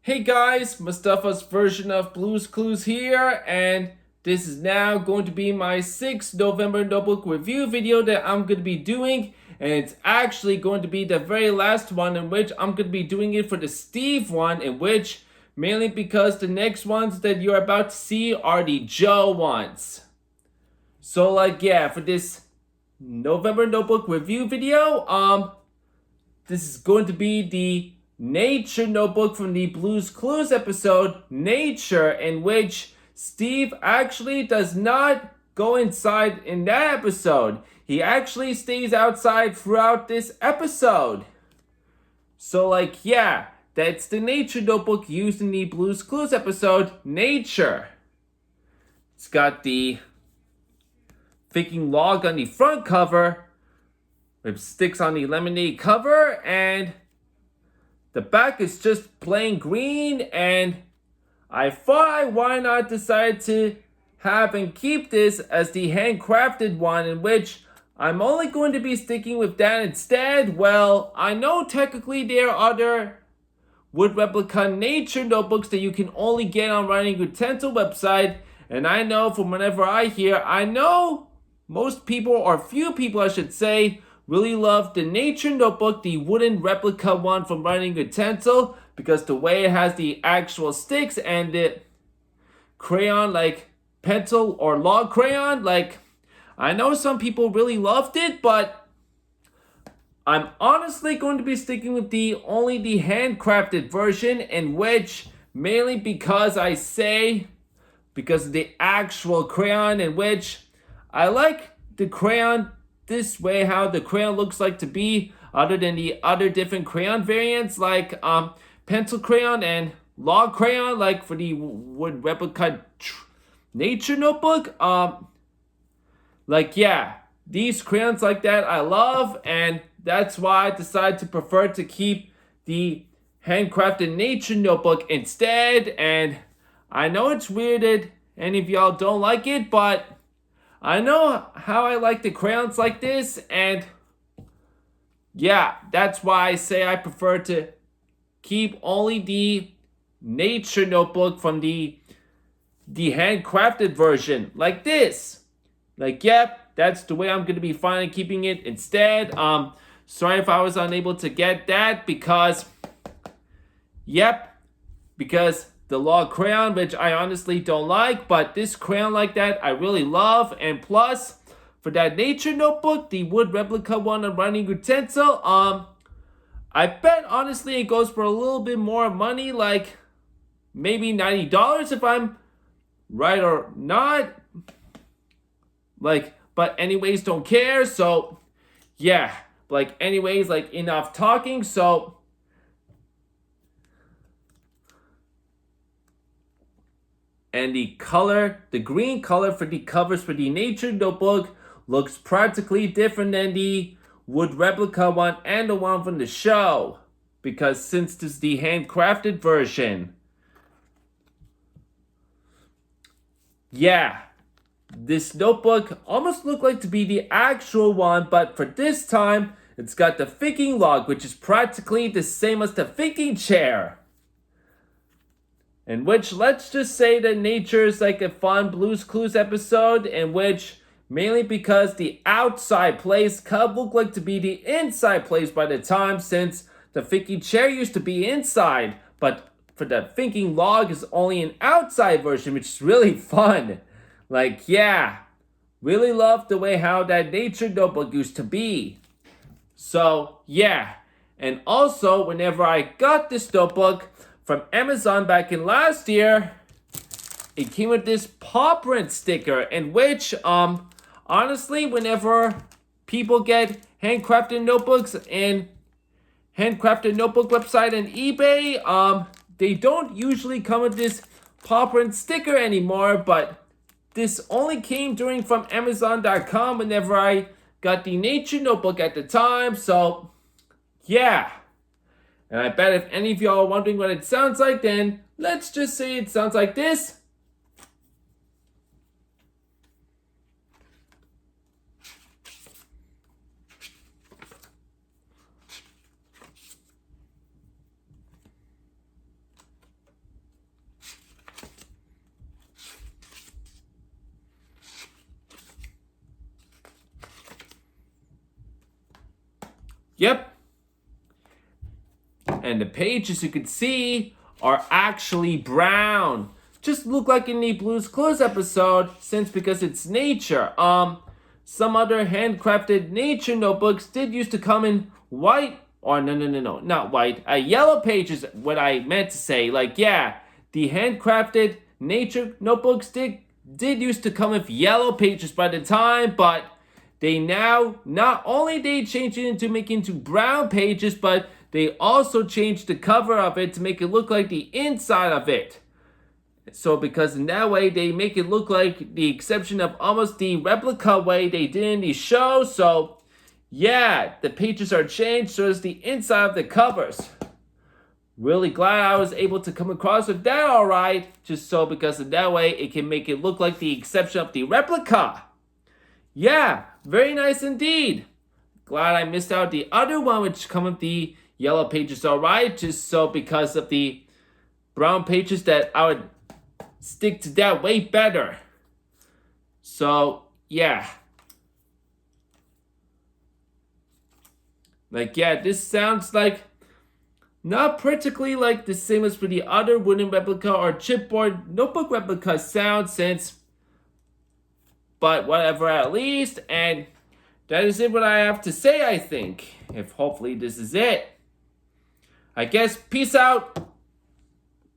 Hey guys, Mustafa's version of Blue's Clues here, and this is now going to be my 6th November notebook review video that I'm going to be doing, and it's actually going to be the very last one in which I'm going to be doing it for the Steve one, in which, mainly because the next ones that you're about to see are the Joe ones. So for this November notebook review video, this is going to be the Nature notebook from the Blue's Clues episode, Nature, in which Steve actually does not go inside in that episode. He actually stays outside throughout this episode. So, that's the Nature notebook used in the Blue's Clues episode, Nature. It's got the thinking log on the front cover, with sticks on the lemonade cover, and the back is just plain green, and I thought why not decide to have and keep this as the handcrafted one, in which I'm only going to be sticking with that instead. Well, I know technically there are other wood replica nature notebooks that you can only get on Writing Utensil website, and I know from whenever I know most people, or few people I should say, really love the Nature notebook, the wooden replica one from Writing Utensil, because the way it has the actual sticks and the crayon, like pencil or log crayon, I know some people really loved it, but I'm honestly going to be sticking with only the handcrafted version, in which, mainly because of the actual crayon, in which I like the crayon this way, how the crayon looks like to be, other than the other different crayon variants like pencil crayon and log crayon, like for the wood replica nature notebook. These crayons like that I love, and that's why I decided to prefer to keep the handcrafted nature notebook instead. And I know it's weird that any of y'all don't like it, but I know how I like the crayons like this, and that's why I say I prefer to keep only the nature notebook from the handcrafted version, like this. That's the way I'm going to be finally keeping it instead. Sorry if I was unable to get that, because the log crayon, which I honestly don't like, but this crayon like that I really love. And plus, for that nature notebook, the wood replica one on Writing Utensil, I bet honestly it goes for a little bit more money, like maybe $90 if I'm right or not. But anyways, don't care. So enough talking. So and the green color for the covers for the nature notebook looks practically different than the wood replica one and the one from the show, because since this is the handcrafted version. This notebook almost looked like to be the actual one, but for this time, it's got the thinking log, which is practically the same as the thinking chair. In which, let's just say that nature is like a fun Blue's Clues episode, in which, mainly because the outside place could look like to be the inside place by the time, since the thinking chair used to be inside, but for the thinking log is only an outside version, which is really fun. Really love the way how that nature notebook used to be. So, and also, whenever I got this notebook from Amazon back in last year, it came with this paw print sticker, in which, honestly, whenever people get handcrafted notebooks in handcrafted notebook website and eBay, they don't usually come with this paw print sticker anymore, but this only came from Amazon.com whenever I got the nature notebook at the time. So, and I bet if any of y'all are wondering what it sounds like, then let's just say it sounds like this. Yep. And the pages you can see are actually brown. Just look like in the Blue's Clues episode, since because it's nature. Some other handcrafted nature notebooks did used to come in white, or no, not white, yellow pages, what I meant to say. Like, yeah, the handcrafted nature notebooks did used to come with yellow pages by the time, but they now, not only they changed it into making into brown pages, but they also changed the cover of it to make it look like the inside of it. So because in that way, they make it look like the exception of almost the replica way they did in the show. So yeah, the pages are changed so as the inside of the covers. Really glad I was able to come across with that alright. Just so because in that way, it can make it look like the exception of the replica. Yeah, very nice indeed. Glad I missed out the other one which come with the yellow pages alright. Just so because of the brown pages that I would stick to that way better. So, yeah. Like, yeah, this sounds like not practically like the same as for the other wooden replica or chipboard notebook replica sound since, but whatever at least. And that is it what I have to say, I think. If hopefully this is it. I guess peace out.